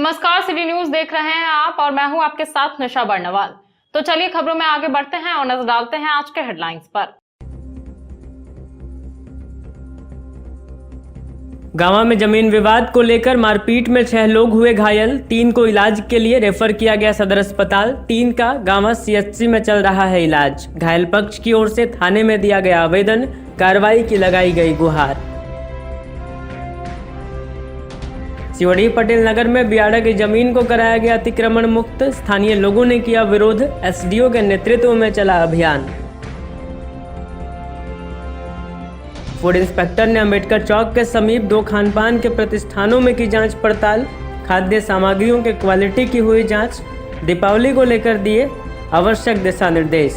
नमस्कार, city news देख रहे हैं आप और मैं हूं आपके साथ निशा बर्नवाल। तो चलिए खबरों में आगे बढ़ते हैं और नजर डालते हैं आज के हेडलाइंस पर। गांवा में जमीन विवाद को लेकर मारपीट में 6 लोग हुए घायल, 3 को इलाज के लिए रेफर किया गया सदर अस्पताल। 3 का गांवा सीएचसी में चल रहा है इलाज। घायल पक्ष की ओर से थाने में दिया गया आवेदन, कार्रवाई की लगाई गई गुहार। सिहोड़ी पटेल नगर में बियाड़ा की जमीन को कराया गया अतिक्रमण मुक्त, स्थानीय लोगों ने किया विरोध। एसडीओ के नेतृत्व में चला अभियान। फूड इंस्पेक्टर ने अंबेडकर चौक के समीप 2 खानपान के प्रतिष्ठानों में की जांच पड़ताल। खाद्य सामग्रियों के क्वालिटी की हुई जांच। दीपावली को लेकर दिए आवश्यक दिशा निर्देश।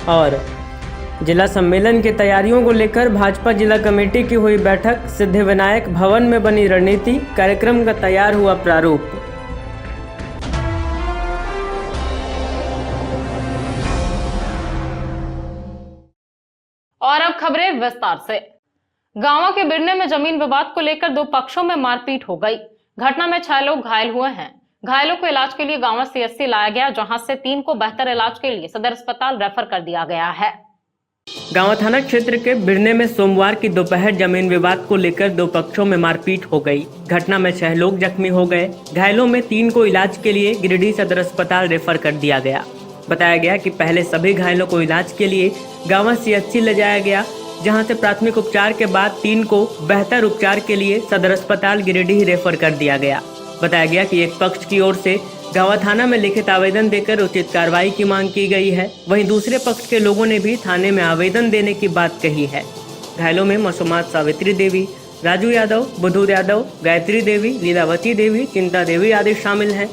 और जिला सम्मेलन की तैयारियों को लेकर भाजपा जिला कमेटी की हुई बैठक। सिद्धिविनायक भवन में बनी रणनीति, कार्यक्रम का तैयार हुआ प्रारूप। और अब खबरें विस्तार से। गांवा के बिरने में जमीन विवाद को लेकर 2 पक्षों में मारपीट हो गई। घटना में 6 लोग घायल हुए हैं। घायलों को इलाज के लिए गांवा सीएचसी लाया गया, जहां से 3 को बेहतर इलाज के लिए सदर अस्पताल रेफर कर दिया गया है। गांवा थाना क्षेत्र के बिरने में सोमवार की दोपहर जमीन विवाद को लेकर 2 पक्षों में मारपीट हो गई। घटना में 6 लोग जख्मी हो गए। घायलों में 3 को इलाज के लिए गिरिडीह सदर अस्पताल रेफर कर दिया गया। बताया गया कि पहले सभी घायलों को इलाज के लिए गांवा सीएचसी ले जाया गया, जहां से प्राथमिक उपचार के बाद 3 को बेहतर उपचार के लिए सदर अस्पताल गिरिडीह रेफर कर दिया गया। बताया गया कि एक पक्ष की ओर से गांवा थाना में लिखित आवेदन देकर उचित कार्रवाई की मांग की गई है, वहीं दूसरे पक्ष के लोगों ने भी थाने में आवेदन देने की बात कही है। घायलों में मासूमात सावित्री देवी, राजू यादव, बुद्धू यादव, गायत्री देवी, लीलावती देवी, चिंता देवी आदि शामिल हैं।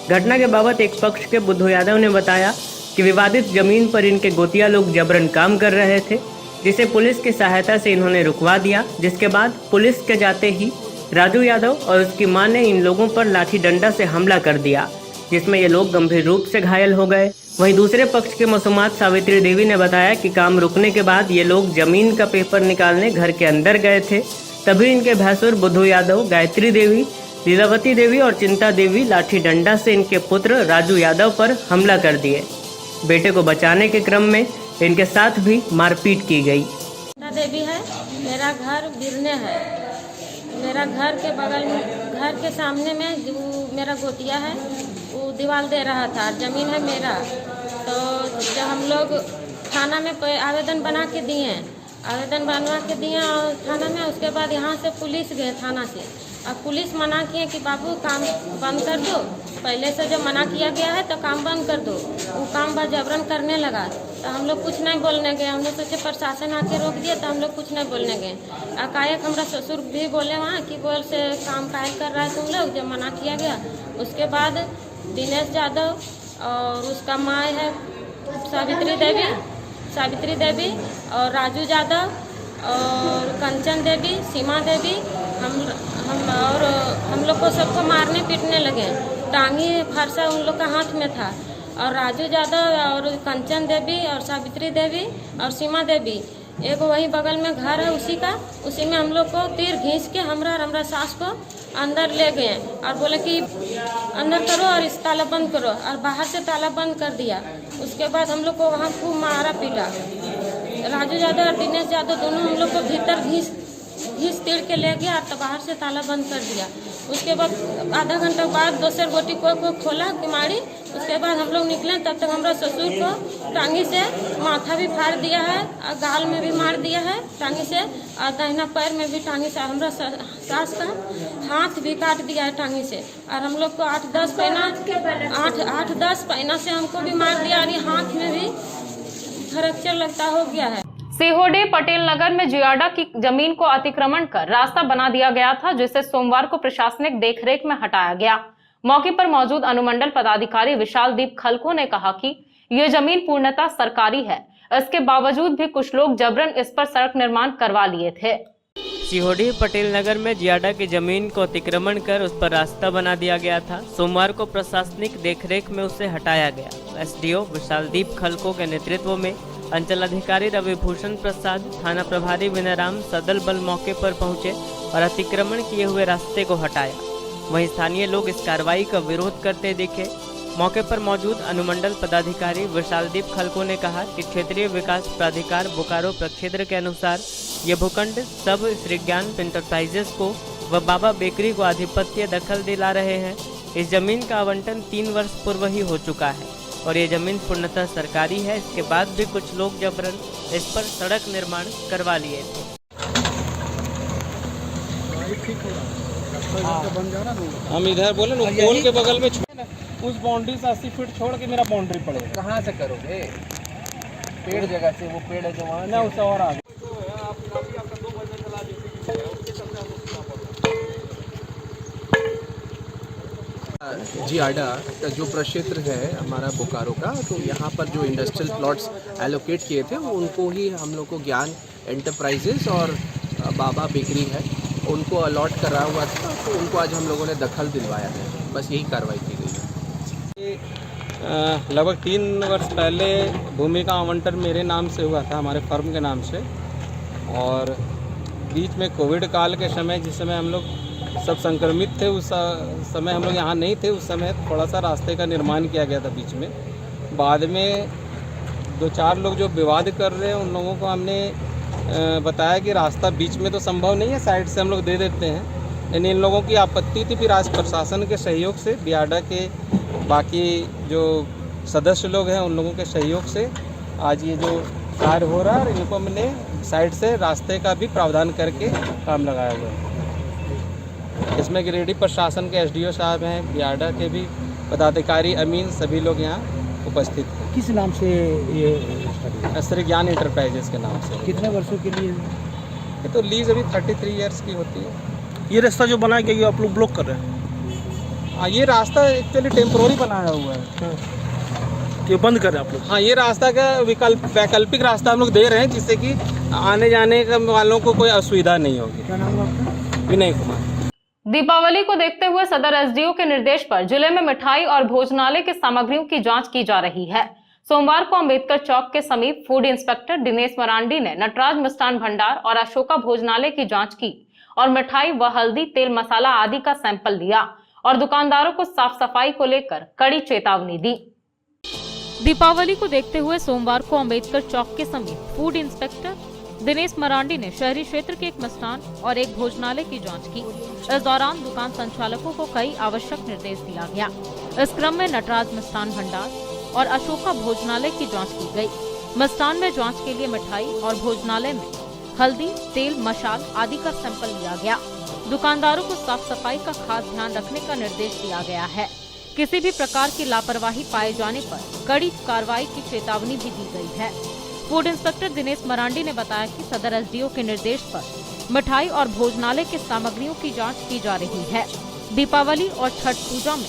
घटना के बाबत एक पक्ष के बुद्धू यादव ने बताया कि विवादित जमीन पर इनके गोतिया लोग जबरन काम कर रहे थे, जिसे पुलिस की सहायता से इन्होंने रुकवा दिया। जिसके बाद पुलिस के जाते ही राजू यादव और उसकी मां ने इन लोगों पर लाठी डंडा से हमला कर दिया, जिसमें ये लोग गंभीर रूप से घायल हो गए। वहीं दूसरे पक्ष के मासूमात सावित्री देवी ने बताया कि काम रुकने के बाद ये लोग जमीन का पेपर निकालने घर के अंदर गए थे, तभी इनके भैंसुर बुद्धू यादव, गायत्री देवी, लीलावती देवी और चिंता देवी लाठी डंडा से इनके पुत्र राजू यादव पर हमला कर दिए। बेटे को बचाने के क्रम में इनके साथ भी मारपीट की गई। देवी है, मेरा घर बिरने है। मेरा घर के बगल में, घर के सामने में जो मेरा गोतिया है वो दीवार दे रहा था, जमीन है मेरा। तो जब हम लोग थाना में आवेदन बना के दिए और थाना में, उसके बाद यहाँ से पुलिस गए थाना से। अब पुलिस मना किए कि बाबू काम बंद कर दो, पहले से जब मना किया गया है तो काम बंद कर दो। वो काम जबरन करने लगा तो हम लोग कुछ नहीं बोलने गए। हम लोग सोचे प्रशासन आके रोक दिया तो हम लोग कुछ नहीं बोलने गए। एकाएक हमारा ससुर भी बोले वहाँ कि बोल से काम काहे कर रहा है तुम लोग, जब मना किया गया। उसके बाद दिनेश यादव और उसका माँ है सावित्री देवी और राजू यादव और कंचन देवी, सीमा देवी, हम लोग को सबको मारने पीटने लगे। टांगी फरसा उन लोग का हाथ में था। और राजू यादव और कंचन देवी और सावित्री देवी और सीमा देवी, एक वही बगल में घर है उसी में हम लोग को तीर घींच के हमरा सास को अंदर ले गए और बोले कि अंदर करो और इस ताला बंद करो, और बाहर से ताला बंद कर दिया। उसके बाद हम लोग को वहाँ खूब मारा पीटा। राजू यादव और दिनेश यादव दोनों हम लोग को भीतर घींच तीर के ले गया और बाहर से ताला बंद कर दिया। उसके बाद आधा घंटा बाद दोसर गोटी को खोला किमाड़ी। उसके बाद हम लोग निकले, तब तक हमारा ससुर को टांगी से माथा भी फाड़ दिया है और गाल में भी मार दिया है टांगी से, और दाहिना पैर में भी टांगी से। हमारा सास का हाथ भी काट दिया है टांगी से। और हम लोग को 8-10 पैना से हमको भी मार दिया, और ये हाथ में भी फ्रैक्चर लगता हो गया है। सिहोड़ी पटेल नगर में जियाडा की जमीन को अतिक्रमण कर रास्ता बना दिया गया था, जिसे सोमवार को प्रशासनिक देखरेख में हटाया गया। मौके पर मौजूद अनुमंडल पदाधिकारी विशाल दीप खलको ने कहा कि यह जमीन पूर्णतः सरकारी है, इसके बावजूद भी कुछ लोग जबरन इस पर सड़क निर्माण करवा लिए थे। सिहोड़ी पटेल नगर में जियाडा की जमीन को अतिक्रमण कर उस पर रास्ता बना दिया गया था। सोमवार को प्रशासनिक देखरेख में उसे हटाया गया। एसडीओ विशाल दीप खलको के नेतृत्व में अंचल अधिकारी रविभूषण प्रसाद, थाना प्रभारी विनयराम सदल बल मौके पर पहुंचे और अतिक्रमण किए हुए रास्ते को हटाया। वहीं स्थानीय लोग इस कार्रवाई का विरोध करते दिखे। मौके पर मौजूद अनुमंडल पदाधिकारी विशालदीप खलको ने कहा कि क्षेत्रीय विकास प्राधिकार बोकारो प्रक्षेत्र के अनुसार ये भूखंड सब श्री ज्ञान इंटरप्राइजेस को व बाबा बेकरी को आधिपत्य दखल दिला रहे हैं। इस जमीन का आवंटन 3 वर्ष पूर्व ही हो चुका है और ये जमीन पूर्णतः सरकारी है। इसके बाद भी कुछ लोग जबरन इस पर सड़क निर्माण करवा लिए थे। हम इधर बोले ना पोल के बगल में उस बाउंड्री से 80 फीट छोड़ के मेरा बाउंड्री पड़ेगा। कहाँ से करोगे? पेड़ जगह से, वो पेड़ है जो वहाँ ना उससे और आगे। जियाडा का जो प्रक्षेत्र है हमारा बोकारो का, तो यहाँ पर जो इंडस्ट्रियल प्लॉट्स एलोकेट किए थे वो उनको ही हम लोग को ज्ञान एंटरप्राइजेस और बाबा बेकरी है उनको अलॉट करा हुआ था, तो उनको आज हम लोगों ने दखल दिलवाया है। बस यही कार्रवाई की गई है। लगभग 3 वर्ष पहले भूमि का आवंटन मेरे नाम से हुआ था, हमारे फर्म के नाम से, और बीच में कोविड काल के समय जिस समय हम लोग सब संक्रमित थे, उस समय हम लोग यहाँ नहीं थे। उस समय थोड़ा सा रास्ते का निर्माण किया गया था बीच में। बाद में 2-4 लोग जो विवाद कर रहे हैं उन लोगों को हमने बताया कि रास्ता बीच में तो संभव नहीं है, साइड से हम लोग दे देते हैं। लेकिन इन लोगों की आपत्ति थी, फिर आज प्रशासन के सहयोग से, बियाडा के बाकी जो सदस्य लोग हैं उन लोगों के सहयोग से आज ये जो कार्य हो रहा है, इनको हमने साइड से रास्ते का भी प्रावधान करके काम लगाया हुआ है। इसमें गिरिडीह प्रशासन के एसडीओ साहब हैं, बियाडा के भी पदाधिकारी, अमीन, सभी लोग यहाँ उपस्थित हैं। किस नाम से ये श्री ज्ञान इंटरप्राइजेस के नाम से। कितने वर्षों के लिए? ये तो लीज अभी 33 ईयर्स की होती है। ये रास्ता जो बनाया गया आप लोग ब्लॉक कर रहे हैं? हाँ, ये रास्ता एक्चुअली टेम्पोररी बनाया हुआ है। ये बंद कर रहे हैं आप लोग? हाँ, ये रास्ता का वैकल्पिक रास्ता हम लोग दे रहे हैं, जिससे कि आने जाने वालों को कोई असुविधा नहीं होगी। क्या नाम है आपका? विनय कुमार। दीपावली को देखते हुए सदर एसडीओ के निर्देश पर जिले में मिठाई और भोजनालय की सामग्रियों की जांच की जा रही है। सोमवार को अंबेडकर चौक के समीप फूड इंस्पेक्टर दिनेश मरांडी ने नटराज मिष्ठान भंडार और अशोका भोजनालय की जांच की और मिठाई व हल्दी, तेल, मसाला आदि का सैंपल लिया और दुकानदारों को साफ सफाई को लेकर कड़ी चेतावनी दी। दीपावली को देखते हुए सोमवार को अंबेडकर चौक के समीप फूड इंस्पेक्टर दिनेश मरांडी ने शहरी क्षेत्र के एक मिष्ठान और एक भोजनालय की जांच की। इस दौरान दुकान संचालकों को कई आवश्यक निर्देश दिया गया। इस क्रम में नटराज मिष्ठान भंडार और अशोका भोजनालय की जांच की गई। मिष्ठान में जांच के लिए मिठाई और भोजनालय में हल्दी, तेल, मसाल आदि का सैंपल लिया गया। दुकानदारों को साफ सफाई का खास ध्यान रखने का निर्देश दिया गया है। किसी भी प्रकार की लापरवाही पाए जाने पर कड़ी कार्रवाई की चेतावनी भी दी गई है। फूड इंस्पेक्टर दिनेश मरांडी ने बताया कि सदर एसडीओ के निर्देश पर मिठाई और भोजनालय की सामग्रियों की जांच की जा रही है। दीपावली और छठ पूजा में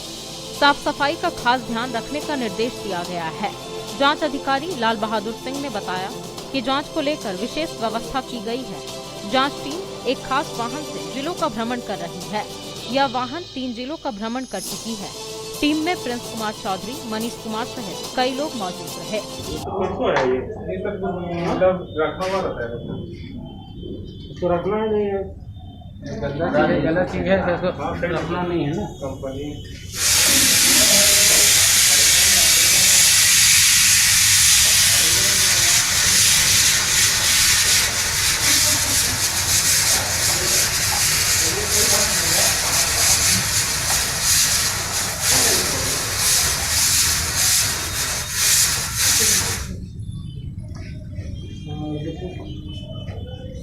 साफ सफाई का खास ध्यान रखने का निर्देश दिया गया है। जांच अधिकारी लाल बहादुर सिंह ने बताया कि जांच को लेकर विशेष व्यवस्था की गई है। जांच टीम एक खास वाहन से जिलों का भ्रमण कर रही है। यह वाहन 3 जिलों का भ्रमण कर चुकी है। टीम में प्रिंस कुमार चौधरी, मनीष कुमार सहित कई लोग मौजूद रहे। रखना नहीं है, गलत चीज है, रखना नहीं है ना कंपनी।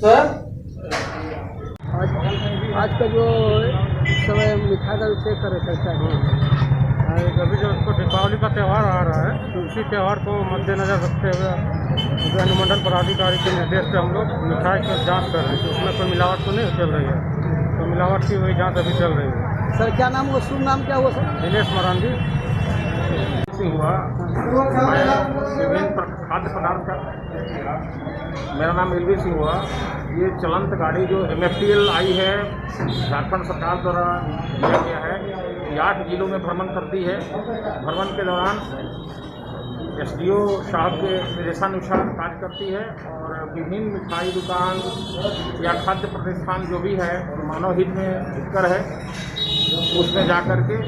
सर आज का जो समय मिठाई का चेक कर सकता है। अभी जो उसको दीपावली का त्यौहार आ रहा है, तो उसी त्यौहार को मद्देनजर रखते हुए अनुमंडल पदाधिकारी के निर्देश से हम लोग मिठाई की जांच कर रहे हैं कि उसमें कोई मिलावट तो नहीं चल रही है। तो मिलावट की हुई जांच अभी चल रही है। सर क्या नाम हुआ, शुभ नाम क्या हुआ सर? दिनेश मरांडी हुआ। विभिन्न खाद्य पदार्थ का मेरा नाम एलवी सिंह हुआ। ये चलंत गाड़ी जो MFTL आई है, झारखंड सरकार द्वारा दिया गया है, ये 8 जिलों में भ्रमण करती है। भ्रमण के दौरान एसडीओ साहब के निर्देशानुसार कार्य करती है और विभिन्न मिठाई दुकान या खाद्य प्रतिष्ठान जो भी है मानव हित में हितकर है उसमें जा कर के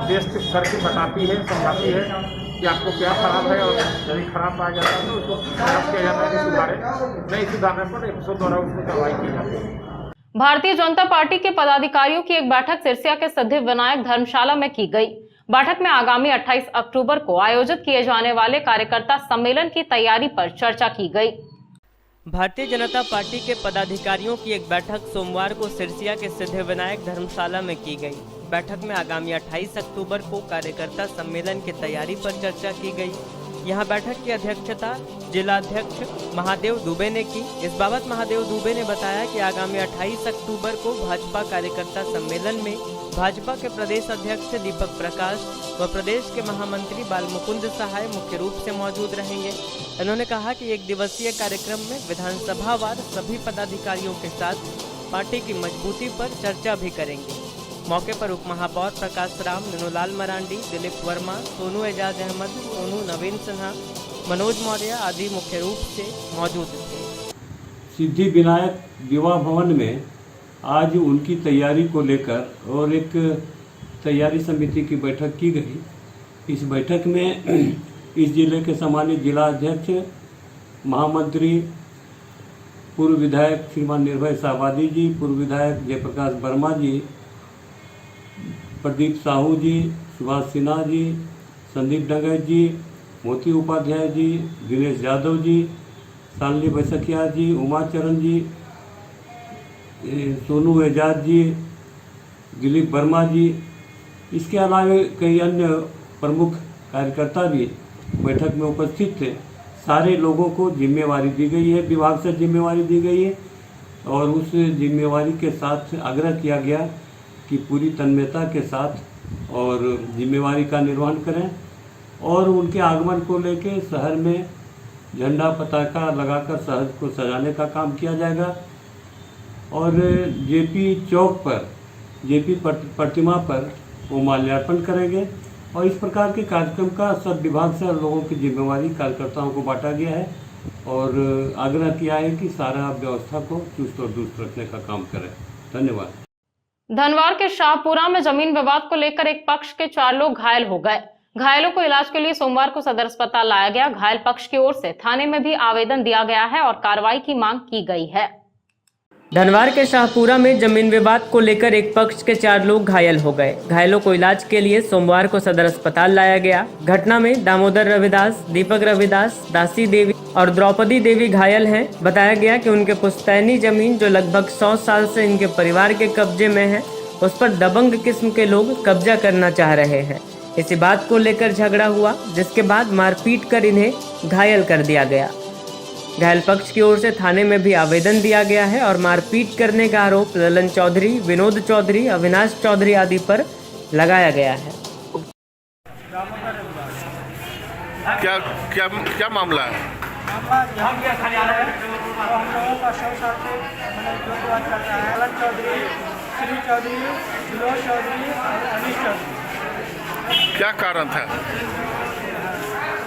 टेस्ट करके बताती है, समझाती है कि आपको क्या खराब है और यदि खराब पाया जाता है तो उसको खराब किया जाता है कि सुधारे, नहीं सुधारने पर एफएसओ द्वारा उसको कार्रवाई की जाती है। भारतीय जनता पार्टी के पदाधिकारियों की एक बैठक सिरसिया के सिद्धि विनायक धर्मशाला में की गई। बैठक में आगामी 28 अक्टूबर को आयोजित किए जाने वाले कार्यकर्ता सम्मेलन की तैयारी पर चर्चा की गई। भारतीय जनता पार्टी के पदाधिकारियों की एक बैठक सोमवार को सिरसिया के सिद्धि विनायक धर्मशाला में की गई। बैठक में आगामी 28 अक्टूबर को कार्यकर्ता सम्मेलन की तैयारी पर चर्चा की गई। यहां बैठक की अध्यक्षता जिलाध्यक्ष महादेव दुबे ने की। इस बाबत महादेव दुबे ने बताया कि आगामी 28 अक्टूबर को भाजपा कार्यकर्ता सम्मेलन में भाजपा के प्रदेश अध्यक्ष दीपक प्रकाश व प्रदेश के महामंत्री बालमुकुंद सहाय मुख्य रूप से मौजूद रहेंगे। उन्होंने कहा कि एक दिवसीय कार्यक्रम में विधानसभावार सभी पदाधिकारियों के साथ पार्टी की मजबूती पर चर्चा भी करेंगे। मौके पर उप महापौर प्रकाश राम, नीनूलाल मरांडी, दिलीप वर्मा, सोनू एजाज अहमद, सोनू नवीन सिन्हा, मनोज मौर्य आदि मुख्य रूप से मौजूद थे। सिद्धि विनायक विवाह भवन में आज उनकी तैयारी को लेकर और एक तैयारी समिति की बैठक की गई। इस बैठक में इस जिले के सम्मानित जिला अध्यक्ष, महामंत्री, पूर्व विधायक श्रीमान निर्भय शाहबादी जी, पूर्व विधायक जयप्रकाश वर्मा जी, प्रदीप साहू जी, सुभाष सिन्हा जी, संदीप डंगैत जी, मोती उपाध्याय जी, दिनेश यादव जी, शालिनी बैसखिया जी, उमाचरण जी, सोनू एजाज जी, दिलीप वर्मा जी, इसके अलावा कई अन्य प्रमुख कार्यकर्ता भी बैठक में उपस्थित थे। सारे लोगों को जिम्मेवारी दी गई है, विभाग से जिम्मेवारी दी गई है और उस जिम्मेवारी के साथ आग्रह किया गया कि पूरी तन्मयता के साथ और जिम्मेवारी का निर्वहन करें और उनके आगमन को लेकर शहर में झंडा पताका लगाकर शहर को सजाने का काम किया जाएगा और जेपी चौक पर, जेपी प्रतिमा पर वो माल्यार्पण करेंगे और इस प्रकार के कार्यक्रम का सब विभाग से लोगों की जिम्मेवारी कार्यकर्ताओं को बांटा गया है और आग्रह किया है कि सारा व्यवस्था को चुस्त और दुरुस्त रखने का काम करें। धन्यवाद। धनवार के शाहपुरा में जमीन विवाद को लेकर एक पक्ष के 4 लोग घायल हो गए। घायलों को इलाज के लिए सोमवार को सदर अस्पताल लाया गया। घायल पक्ष की ओर से थाने में भी आवेदन दिया गया है और कार्रवाई की मांग की गई है। धनवार के शाहपुरा में जमीन विवाद को लेकर एक पक्ष के 4 लोग घायल हो गए। घायलों को इलाज के लिए सोमवार को सदर अस्पताल लाया गया। घटना में दामोदर रविदास, दीपक रविदास, दासी देवी और द्रौपदी देवी घायल हैं। बताया गया कि उनके पुश्तैनी जमीन जो लगभग 100 साल से इनके परिवार के कब्जे में है, उस पर दबंग किस्म के लोग कब्जा करना चाह रहे हैं। इसी बात को लेकर झगड़ा हुआ, जिसके बाद मारपीट कर इन्हें घायल कर दिया गया। घायल पक्ष की ओर से थाने में भी आवेदन दिया गया है और मारपीट करने का आरोप ललन चौधरी, विनोद चौधरी, अविनाश चौधरी आदि पर लगाया गया है। क्या क्या क्या मामला है? हम लोगों का 100 साल से जो विवाद चल रहा है, ललन चौधरी, श्री चौधरी, विनोद चौधरी और अनिश चौधरी। क्या कारण था?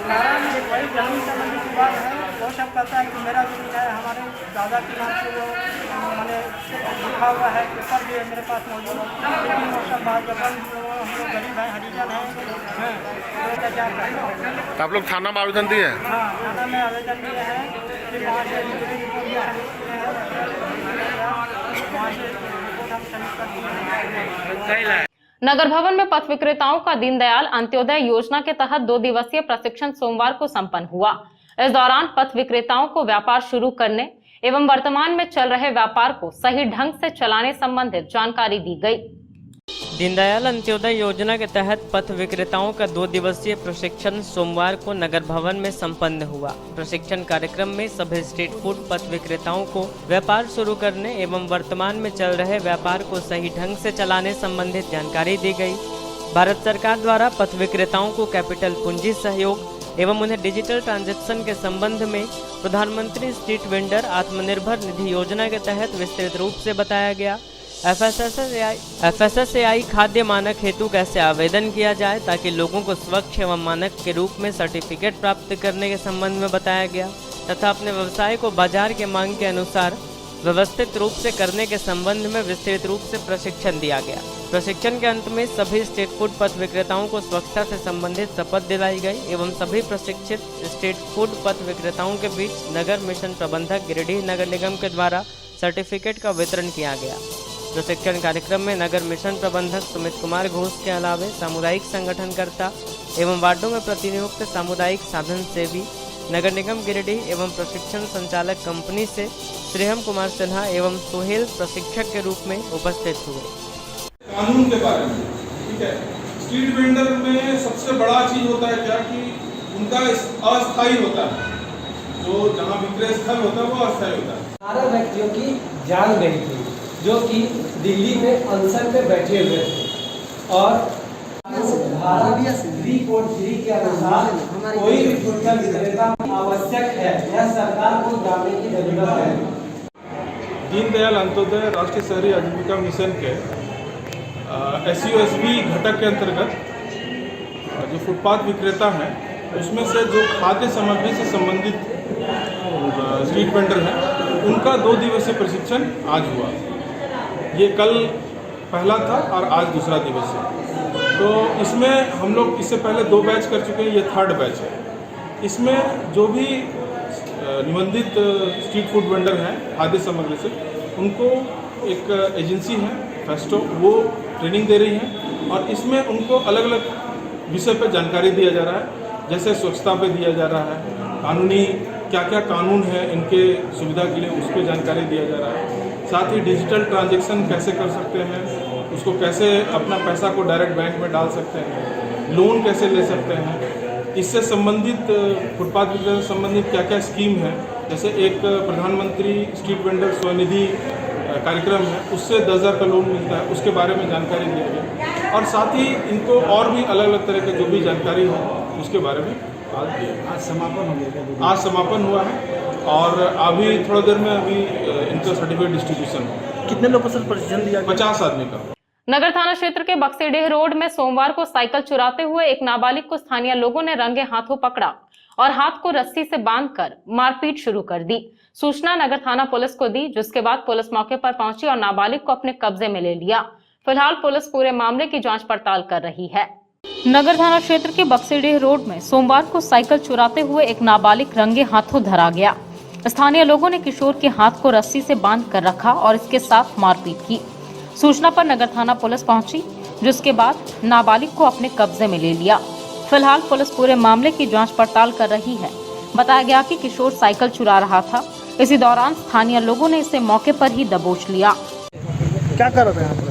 कारण वही जमीन संबंधी विवाद है। वो सब कहता है कि मेरा जमीन है, हमारे दादा के नाम से वो मैंने लिखा हुआ है, पेपर भी है मेरे पास मौजूद। लेकिन वो सब बात जब हम लोग गरीब हैं, हरिजन हैं, तो क्या करें। आप लोग थाना में आवेदन दिए हैं? हाँ, थाना में आवेदन दिए हैं। फिर वहाँ से नगर भवन में पथ विक्रेताओं का दीनदयाल अंत्योदय योजना के तहत 2 दिवसीय प्रशिक्षण सोमवार को संपन्न हुआ। इस दौरान पथ विक्रेताओं को व्यापार शुरू करने एवं वर्तमान में चल रहे व्यापार को सही ढंग से चलाने संबंधित जानकारी दी गई। दीनदयाल अंत्योदय योजना के तहत पथ विक्रेताओं का 2 दिवसीय प्रशिक्षण सोमवार को नगर भवन में संपन्न हुआ। प्रशिक्षण कार्यक्रम में सभी स्ट्रीट फूड पथ विक्रेताओं को व्यापार शुरू करने एवं वर्तमान में चल रहे व्यापार को सही ढंग से चलाने संबंधित जानकारी दी गई। भारत सरकार द्वारा पथ विक्रेताओं को कैपिटल पूंजी सहयोग एवं उन्हें डिजिटल ट्रांजैक्शन के संबंध में प्रधानमंत्री स्ट्रीट वेंडर आत्मनिर्भर निधि योजना के तहत विस्तृत रूप से बताया गया। FSSAI खाद्य मानक हेतु कैसे आवेदन किया जाए ताकि लोगों को स्वच्छ एवं मानक के रूप में सर्टिफिकेट प्राप्त करने के संबंध में बताया गया तथा अपने व्यवसाय को बाजार के मांग के अनुसार व्यवस्थित रूप से करने के संबंध में विस्तृत रूप से प्रशिक्षण दिया गया। प्रशिक्षण के अंत में सभी स्ट्रीट फूड पथ विक्रेताओं को स्वच्छता से संबंधित शपथ दिलाई गई एवं सभी प्रशिक्षित स्ट्रीट फूड पथ विक्रेताओं के बीच नगर मिशन प्रबंधक गिरिडीह नगर निगम के द्वारा सर्टिफिकेट का वितरण किया गया। प्रशिक्षण कार्यक्रम में नगर मिशन प्रबंधक सुमित कुमार घोष के अलावे सामुदायिक संगठनकर्ता एवं वार्डों में प्रतिनियुक्त सामुदायिक साधन सेवी नगर निगम गिरिडीह एवं प्रशिक्षण संचालक कंपनी से श्रीहम कुमार सिन्हा एवं सोहेल प्रशिक्षक के रूप में उपस्थित हुए। कानून के बारे में, ठीक है, स्ट्रीट वेंडर में सबसे बड़ा चीज होता है क्या कि उनका अस्थायी होता है, जो जहाँ विक्रय स्थल होता है वो अस्थायी होता है। 12 व्यक्तियों की जान गई थी जो कि दिल्ली में अनशन पे बैठे हुए थे और धारा 343 के अनुसार कोई भी फुटकर विक्रेता आवश्यक है, यह सरकार को जानने की जरूरत है। दीनदयाल अंत्योदय राष्ट्रीय शहरी आजीविका मिशन के SUSB घटक के अंतर्गत जो फुटपाथ विक्रेता हैं उसमें से जो खाद्य सामग्री से संबंधित स्ट्रीट वेंडर हैं उनका 2 दिवसीय प्रशिक्षण आज हुआ। ये कल पहला था और आज दूसरा दिवस है। तो इसमें हम लोग इससे पहले 2 बैच कर चुके हैं, ये 3rd बैच है। इसमें जो भी निबंधित स्ट्रीट फूड वेंडर हैं खाद्य सामग्री से, उनको एक एजेंसी है फेस्टो, वो ट्रेनिंग दे रही है और इसमें उनको अलग अलग विषय पर जानकारी दिया जा रहा है, जैसे स्वच्छता पे दिया जा रहा है, कानूनी क्या क्या कानून है इनके सुविधा के लिए उस पर जानकारी दिया जा रहा है। साथ ही डिजिटल ट्रांजैक्शन कैसे कर सकते हैं, उसको कैसे अपना पैसा को डायरेक्ट बैंक में डाल सकते हैं, लोन कैसे ले सकते हैं, इससे संबंधित फुटपाथ विक्रेता से संबंधित क्या क्या स्कीम है, जैसे एक प्रधानमंत्री स्ट्रीट वेंडर स्वनिधि कार्यक्रम है, उससे 10,000 का लोन मिलता है, उसके बारे में जानकारी दिया गया और साथ ही इनको और भी अलग अलग तरह के जो भी जानकारी है उसके बारे में आज समापन हो गया। आज समापन हुआ है और अभी थोड़ा देर में अभी इनका सर्टिफिकेट डिस्ट्रीब्यूशन हो। कितने लोगों को प्रशिक्षण दिया? 50 आदमी का। नगर थाना क्षेत्र के बक्सीडीह रोड में सोमवार को साइकिल चुराते हुए एक नाबालिग को स्थानीय लोगों ने रंगे हाथों पकड़ा और हाथ को रस्सी से बांधकर मारपीट शुरू कर दी। सूचना नगर थाना पुलिस को दी, जिसके बाद पुलिस मौके पर पहुंची और नाबालिग को अपने कब्जे में ले लिया। फिलहाल पुलिस पूरे मामले की जांच पड़ताल कर रही है। नगर थाना क्षेत्र के बक्सीडीह रोड में सोमवार को साइकिल चुराते हुए एक नाबालिग रंगे हाथों धरा गया। स्थानीय लोगों ने किशोर के हाथ को रस्सी से बांध कर रखा और इसके साथ मारपीट की। सूचना पर नगर थाना पुलिस पहुंची, जिसके बाद नाबालिग को अपने कब्जे में ले लिया। फिलहाल पुलिस पूरे मामले की जांच पड़ताल कर रही है। बताया गया कि किशोर साइकिल चुरा रहा था। इसी दौरान स्थानीय लोगों ने इसे मौके पर ही दबोच लिया। क्या कर रहा था यहाँ पर?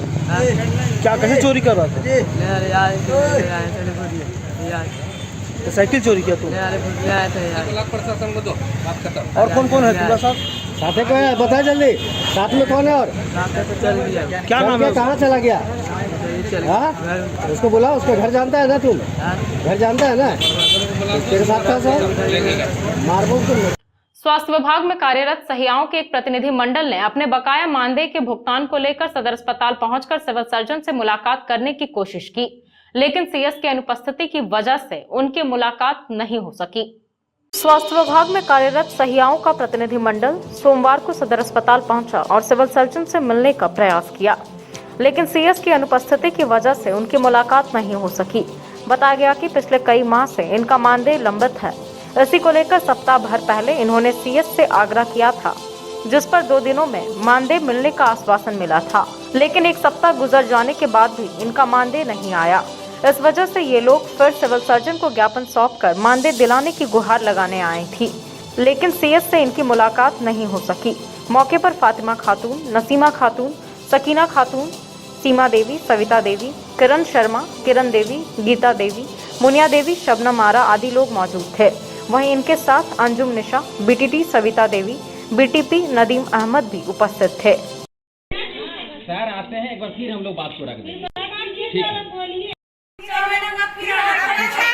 क्या कैसे चोरी कर रहा था? तो साइकिल चोरी किया तुम? और कौन कौन है तुम्हारे साथ? साथ कौन है बता जल्दी, साथ में कौन है? और क्या नाम है? कहाँ चला गया? उसको बुला, उसको घर जानता है ना तुम? घर जानता है ना? तेरे साथ कैसा मारबो तुम? स्वास्थ्य विभाग में कार्यरत सहियाओं के एक प्रतिनिधि मंडल ने अपने बकाया मानदेय के भुगतान को लेकर सदर अस्पताल पहुंचकर सिविल सर्जन से मुलाकात करने की कोशिश की, लेकिन सीएस की अनुपस्थिति की वजह से उनकी मुलाकात नहीं हो सकी। स्वास्थ्य विभाग में कार्यरत सहियाओं का प्रतिनिधि मंडल सोमवार को सदर अस्पताल पहुंचा और सिविल सर्जन से मिलने का प्रयास किया, लेकिन सीएस की अनुपस्थिति की वजह से उनकी मुलाकात नहीं हो सकी। बताया गया कि पिछले कई माह से इनका मानदेय लंबित है। इसी को लेकर सप्ताह भर पहले इन्होंने सीएस से आग्रह किया था, जिस पर 2 दिनों में मानदेय मिलने का आश्वासन मिला था, लेकिन 1 सप्ताह गुजर जाने के बाद भी इनका मानदेय नहीं आया। इस वजह से ये लोग फिर सिविल सर्जन को ज्ञापन सौंपकर मानदेय दिलाने की गुहार लगाने आई थी, लेकिन सीएस से इनकी मुलाकात नहीं हो सकी। मौके पर फातिमा खातून, नसीमा खातून, सकीना खातून, सीमा देवी, सविता देवी, किरण शर्मा, किरण देवी, गीता देवी, मुनिया देवी, शबनम आरा आदि लोग मौजूद थे। वहीं इनके साथ अंजुम निशा, बीटीटी सविता देवी, बीटीपी नदीम अहमद भी उपस्थित थे। सर आते हैं, एक बार फिर हम लोग बात को रख देंगे। ठीक है,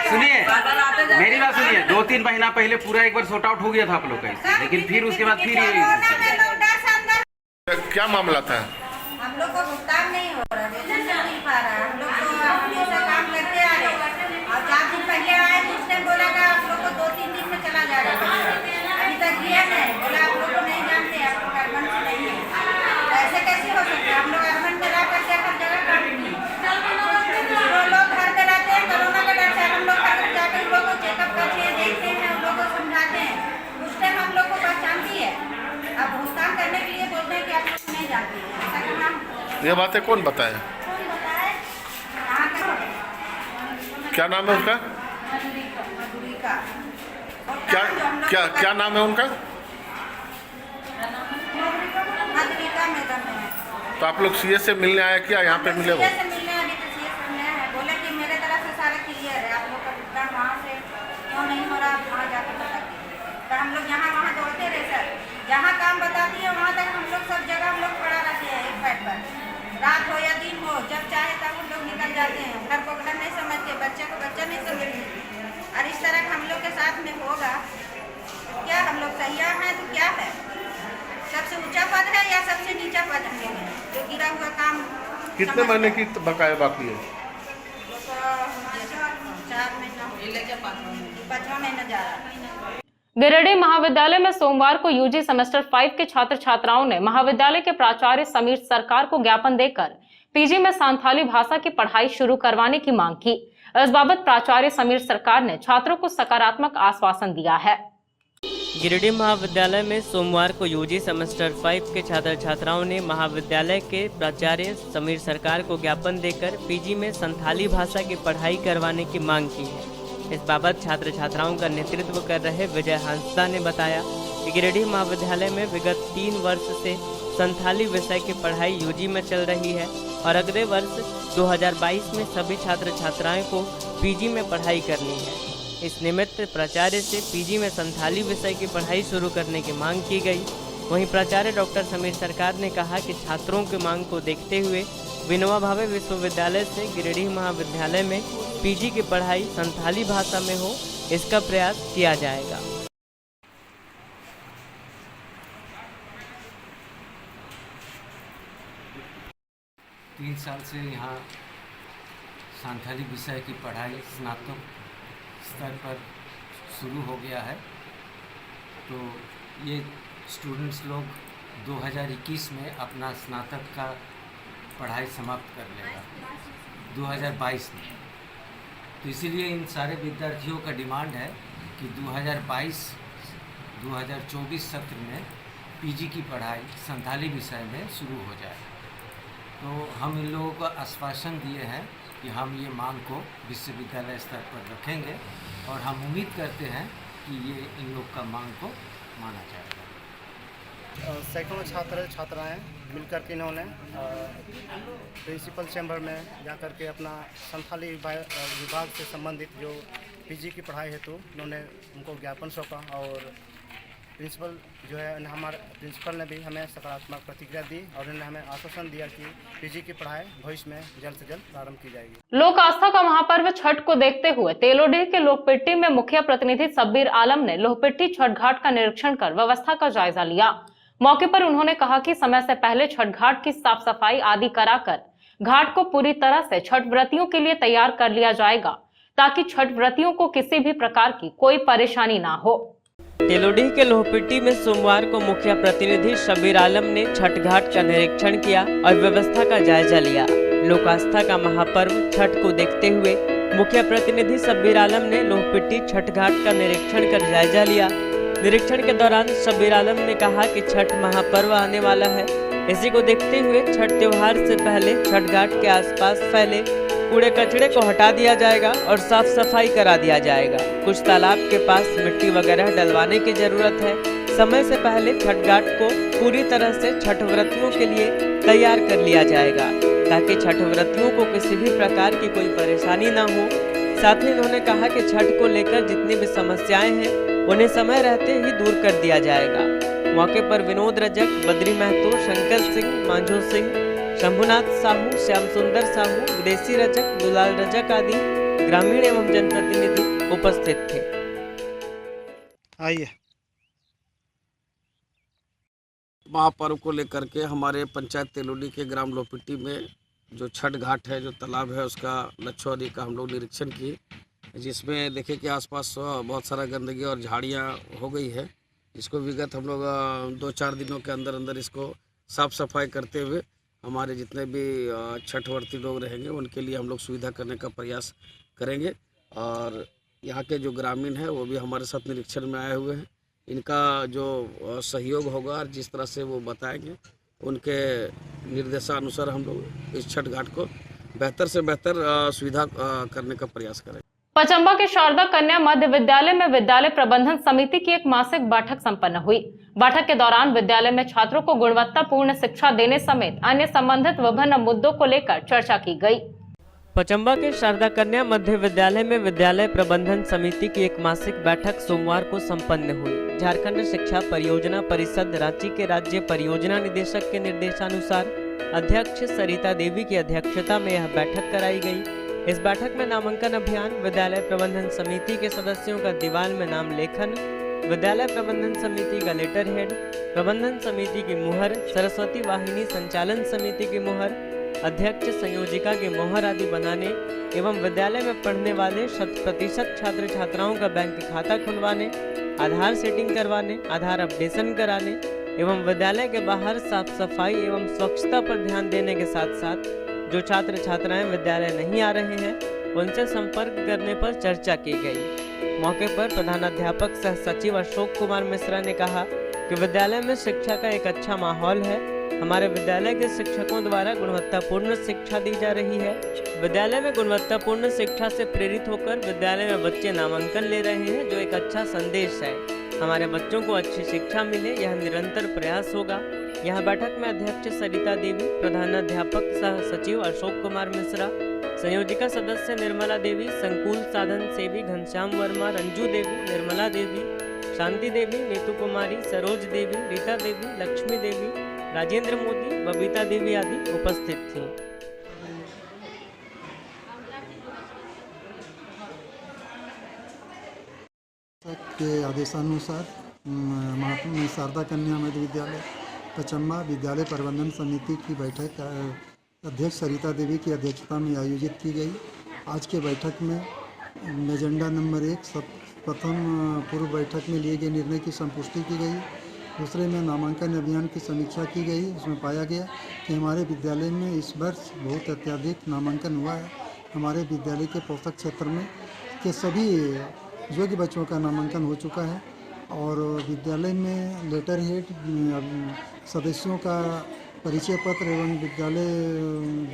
सुनिए मेरी बात सुनिए। 2-3 महीना पहले पूरा एक बार सॉर्ट आउट हो गया था आप लोग का, लेकिन फिर उसके बाद फिर ये क्या मामला था? हम लोग को भुगतान नहीं हो रहा, वेतन नहीं मिल पा रहा। हम लोग तो हमेशा काम करते आ रहे और 4 दिन पहले आए तो उसने बोला कि आप लोग को 2-3 दिन में चला जाएगा, अभी तक दिया नहीं। बोला आप लोग को नहीं जानते, आप लोग अर्बन से नहीं है। तो ऐसे कैसे हो सकता है? हम लोग अर्बन में रह करके हर जगह काम किए। जो लोग घर में रहते हैं कोरोना का डर से, हम लोग घर जाकर उन लोग को चेकअप करते हैं, देखते हैं, उन लोग को समझाते हैं। उस टाइम हम लोग को पहचानती है, अब भुगतान करने के लिए बोलते हैं कि आप लोग नहीं जानते हैं। ऐसा करना ये बातें कौन बताए? क्या नाम है उसका? क्या क्या क्या नाम है उनका? तो आप लोग सीएस से मिलने आए क्या? यहाँ पे मिले वो? बोले कि मेरे तरफ से सारा क्लियर है, आप लोग का भुगतान वहाँ से क्यों नहीं हो रहा, वहाँ जाकर बता दीजिए। तो हम लोग यहाँ वहाँ दौड़ते रहे सर, जहाँ काम बताती है वहाँ तक हम लोग सब जगह हम लोग खड़ा रहते हैं एक पैड पर, रात हो या दिन हो, जब चाहे तब हम लोग निकल जाते हैं। घर को घर नहीं समझते, बच्चे को बच्चा नहीं समझते। और इस तरह हम लोग के साथ में होगा तो क्या हम लोग सही हैं तो क्या है? सबसे ऊंचा पद है या सबसे नीचा पद है जो गिरा हुआ काम? कितने महीने की बकाया बाकी है? 4 महीना, 5वां महीना जा रहा है। गिरिडीह महाविद्यालय में सोमवार को यूजी सेमेस्टर 5 के छात्र छात्राओं ने महाविद्यालय के प्राचार्य समीर सरकार को ज्ञापन देकर पीजी में संथाली भाषा की पढ़ाई शुरू करवाने की मांग की। इस बाबत प्राचार्य समीर सरकार ने छात्रों को सकारात्मक आश्वासन दिया है। गिरिडीह महाविद्यालय में सोमवार को यूजी सेमेस्टर 5 के छात्र छात्राओं ने महाविद्यालय के प्राचार्य समीर सरकार को ज्ञापन देकर पीजी में संथाली भाषा की पढ़ाई करवाने की मांग की है। इस बाबत छात्र छात्राओं का नेतृत्व कर रहे विजय हांसदा ने बताया कि गिरिडीह महाविद्यालय में विगत 3 वर्ष से संथाली विषय की पढ़ाई यूजी में चल रही है और अगले वर्ष 2022 में सभी छात्र छात्राओं को पीजी में पढ़ाई करनी है। इस निमित्त प्राचार्य से पीजी में संथाली विषय की पढ़ाई शुरू करने की मांग की गई। वहीं प्राचार्य डॉक्टर समीर सरकार ने कहा कि छात्रों की मांग को देखते हुए विनोबा भावे विश्वविद्यालय से गिरिडीह महाविद्यालय में पीजी की पढ़ाई संथाली भाषा में हो, इसका प्रयास किया जाएगा। तीन साल से यहाँ संथाली विषय की पढ़ाई स्नातक स्तर पर शुरू हो गया है। तो ये स्टूडेंट्स लोग 2021 में अपना स्नातक का पढ़ाई समाप्त कर लेगा 2022 में। तो इसीलिए इन सारे विद्यार्थियों का डिमांड है कि 2022-2024 सत्र में पीजी की पढ़ाई संथाली विषय में शुरू हो जाए। तो हम इन लोगों को आश्वासन दिए हैं कि हम ये मांग को विश्वविद्यालय स्तर पर रखेंगे और हम उम्मीद करते हैं कि ये इन लोग का मांग को माना जाएगा। सैकड़ों छात्र छात्राएं मिलकर के इन्होंने प्रिंसिपल चैम्बर में जाकर के अपना संथाली विभाग से संबंधित जो पीजी की पढ़ाई हेतु उन्होंने उनको ज्ञापन सौंपा और प्रिंसिपल जो है हमारे प्रिंसिपल ने भी हमें सकारात्मक प्रतिक्रिया दी और उन्होंने हमें आश्वासन दिया कि पीजी की पढ़ाई भविष्य में जल्द से जल्द प्रारंभ की जाएगी। लोक आस्था का महापर्व छठ को देखते हुए तेलोडीह के लोहपिट्टी में मुखिया प्रतिनिधि शब्बीर आलम ने लोहपिट्टी छठ घाट का निरीक्षण कर व्यवस्था का जायजा लिया। मौके पर उन्होंने कहा कि समय से पहले छठ घाट की साफ सफाई आदि कराकर घाट को पूरी तरह से छठ व्रतियों के लिए तैयार कर लिया जाएगा ताकि छठ व्रतियों को किसी भी प्रकार की कोई परेशानी ना हो। तेलोडीह के लोहपिट्टी में सोमवार को मुखिया प्रतिनिधि शब्बीर आलम ने छठ घाट का निरीक्षण किया और व्यवस्था का जायजा लिया। लोक आस्था का महापर्व छठ को देखते हुए मुखिया प्रतिनिधि शब्बीर आलम ने लोहपिट्टी छठ घाट का निरीक्षण कर जायजा लिया। निरीक्षण के दौरान शब्बीर आलम ने कहा कि छठ महापर्व आने वाला है, इसी को देखते हुए छठ त्योहार से पहले छठ घाट के आसपास फैले कूड़े कचड़े को हटा दिया जाएगा और साफ सफाई करा दिया जाएगा। कुछ तालाब के पास मिट्टी वगैरह डलवाने की जरूरत है। समय से पहले छठ घाट को पूरी तरह से छठ व्रतियों के लिए तैयार कर लिया जाएगा ताकि छठ व्रतियों को किसी भी प्रकार की कोई परेशानी न हो। साथ ही उन्होंने कहा कि छठ को लेकर जितनी भी समस्याएं हैं उन्हें समय रहते ही दूर कर दिया जाएगा। मौके पर विनोद रजक, बद्री महतो, शंकर सिंह, मांझो सिंह, शंभुनाथ साहू, श्याम सुंदर साहू, विदेशी रजक, दुलाल रजक आदि ग्रामीण एवं जनप्रतिनिधि उपस्थित थे। आइए महापर्व को लेकर के हमारे पंचायत तेलोडी के ग्राम लोपिट्टी में जो छठ घाट है, जो तालाब है, उसका लच्छुआरी का हम लोग निरीक्षण किए, जिसमें देखे कि आसपास बहुत सारा गंदगी और झाड़ियाँ हो गई है, जिसको विगत हम लोग 2-4 दिनों के अंदर अंदर इसको साफ़ सफाई करते हुए हमारे जितने भी छठवर्ती लोग रहेंगे उनके लिए हम लोग सुविधा करने का प्रयास करेंगे। और यहाँ के जो ग्रामीण हैं वो भी हमारे साथ निरीक्षण में आए हुए हैं। इनका जो सहयोग होगा और जिस तरह से वो बताएंगे उनके निर्देशानुसार हम लोग इस छठ घाट को बेहतर से बेहतर सुविधा करने का प्रयास करेंगे। पचम्बा के शारदा कन्या मध्य विद्यालय में विद्यालय प्रबंधन समिति की एक मासिक बैठक संपन्न हुई। बैठक के दौरान विद्यालय में छात्रों को गुणवत्तापूर्ण शिक्षा देने समेत अन्य संबंधित विभिन्न मुद्दों को लेकर चर्चा की गई। पचम्बा के शारदा कन्या मध्य विद्यालय में विद्यालय प्रबंधन समिति की एक मासिक बैठक सोमवार को संपन्न हुई। झारखंड शिक्षा परियोजना परिषद रांची के राज्य परियोजना निदेशक के निर्देशानुसार अध्यक्ष सरिता देवी की अध्यक्षता में यह बैठक कराई गई। इस बैठक में नामांकन अभियान, विद्यालय प्रबंधन समिति के सदस्यों का दीवाल में नाम लेखन, विद्यालय प्रबंधन समिति का लेटर हेड, प्रबंधन समिति की मुहर, सरस्वती वाहिनी संचालन समिति की मुहर, अध्यक्ष संयोजिका की मुहर आदि बनाने एवं विद्यालय में पढ़ने वाले 100% छात्र छात्राओं का बैंक खाता खुलवाने, आधार सेटिंग करवाने, आधार अपडेशन कराने एवं विद्यालय के बाहर साफ सफाई एवं स्वच्छता पर ध्यान देने के साथ साथ जो छात्र छात्राएं विद्यालय नहीं आ रहे हैं उनसे संपर्क करने पर चर्चा की गई। मौके पर प्रधानाध्यापक सह सचिव अशोक कुमार मिश्रा ने कहा कि विद्यालय में शिक्षा का एक अच्छा माहौल है। हमारे विद्यालय के शिक्षकों द्वारा गुणवत्तापूर्ण शिक्षा दी जा रही है। विद्यालय में गुणवत्तापूर्ण शिक्षा से प्रेरित होकर विद्यालय में बच्चे नामांकन ले रहे हैं, जो एक अच्छा संदेश है। हमारे बच्चों को अच्छी शिक्षा मिले, यह निरंतर प्रयास होगा। यहाँ बैठक में अध्यक्ष सरिता देवी, प्रधानाध्यापक सह सचिव अशोक कुमार मिश्रा, संयोजिका सदस्य निर्मला देवी, संकुल साधन सेवी घनश्याम वर्मा, रंजू देवी, निर्मला देवी, शांति देवी, नीतू कुमारी, सरोज देवी, रीता देवी, लक्ष्मी देवी, राजेंद्र मोदी, बबीता देवी आदि उपस्थित थीं। के आदेशानुसार महात्मा शारदा कन्या मध्य विद्यालय पचम्बा विद्यालय प्रबंधन समिति की बैठक अध्यक्ष सरिता देवी की अध्यक्षता में आयोजित की गई। आज के बैठक में एजेंडा नंबर 1 प्रथम पूर्व बैठक में लिए गए निर्णय की संपुष्टि की गई। दूसरे में नामांकन अभियान की समीक्षा की गई। उसमें पाया गया कि हमारे विद्यालय में इस वर्ष बहुत अत्यधिक नामांकन हुआ है। हमारे विद्यालय के पोषक क्षेत्र में के सभी योग्य बच्चों का नामांकन हो चुका है और विद्यालय में लेटर हेड, सदस्यों का परिचय पत्र एवं विद्यालय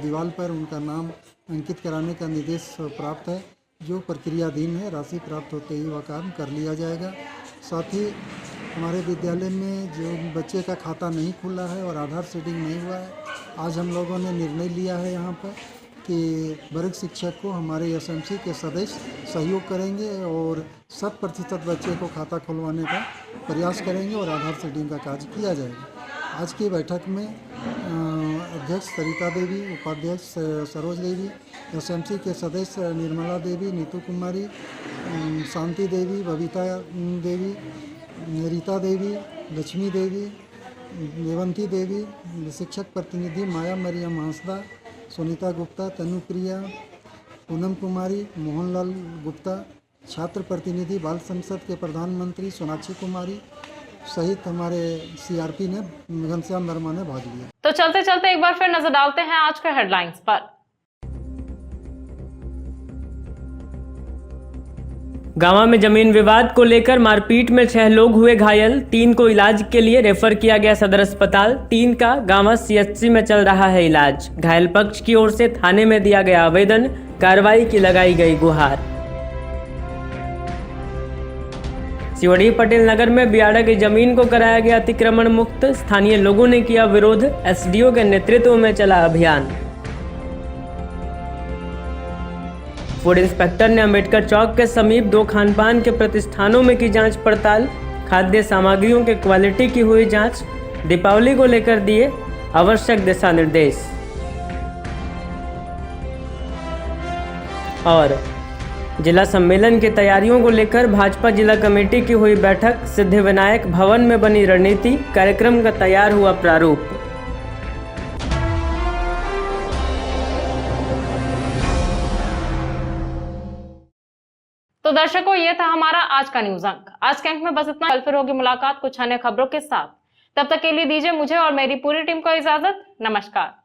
दीवार पर उनका नाम अंकित कराने का निर्देश प्राप्त है, जो प्रक्रियाधीन है। राशि प्राप्त होते ही वह काम कर लिया जाएगा। साथ ही हमारे विद्यालय में जो बच्चे का खाता नहीं खुला है और आधार सेटिंग नहीं हुआ है, आज हम लोगों ने निर्णय लिया है यहाँ पर कि वर्ग शिक्षक को हमारे एसएमसी के सदस्य सहयोग करेंगे और 100% बच्चे को खाता खुलवाने का प्रयास करेंगे और आधार सेटिंग का कार्य किया जाएगा। आज की बैठक में अध्यक्ष सरिता देवी, उपाध्यक्ष सरोज देवी, एसएमसी के सदस्य निर्मला देवी, नीतू कुमारी, शांति देवी, बबीता देवी, रीता देवी, लक्ष्मी देवी, देवंती देवी, शिक्षक प्रतिनिधि माया मरियम हांसदा, सुनीता गुप्ता, तनुप्रिया, पूनम कुमारी, मोहनलाल गुप्ता, छात्र प्रतिनिधि बाल संसद के प्रधानमंत्री सोनाक्षी कुमारी सहित हमारे सीआरपी ने घनश्याम वर्मा ने भाग लिया। तो चलते चलते एक बार फिर नजर डालते हैं आज के हेडलाइंस पर। गांवा में जमीन विवाद को लेकर मारपीट में 6 लोग हुए घायल, 3 को इलाज के लिए रेफर किया गया सदर अस्पताल, 3 का गांवा सीएचसी में चल रहा है इलाज। घायल पक्ष की ओर से थाने में दिया गया आवेदन, कार्रवाई की लगाई गई गुहार। शिवड़ी पटेल नगर में बियाड़ा की जमीन को कराया गया अतिक्रमण मुक्त, स्थानीय लोगों ने किया विरोध, एसडीओ के नेतृत्व में चला अभियान। फूड इंस्पेक्टर ने अंबेडकर चौक के समीप 2 खानपान के प्रतिष्ठानों में की जांच पड़ताल, खाद्य सामग्रियों के क्वालिटी की हुई जांच, दीपावली को लेकर दिए आवश्यक दिशा निर्देश। और जिला सम्मेलन की तैयारियों को लेकर भाजपा जिला कमेटी की हुई बैठक। सिद्धिविनायक भवन में बनी रणनीति, कार्यक्रम का तैयार हुआ प्रारूप। तो दर्शकों, ये था हमारा आज का न्यूज अंक। आज के अंक में बस इतना। कल फिर होगी मुलाकात कुछ अन्य खबरों के साथ। तब तक के लिए दीजिए मुझे और मेरी पूरी टीम को इजाजत। नमस्कार।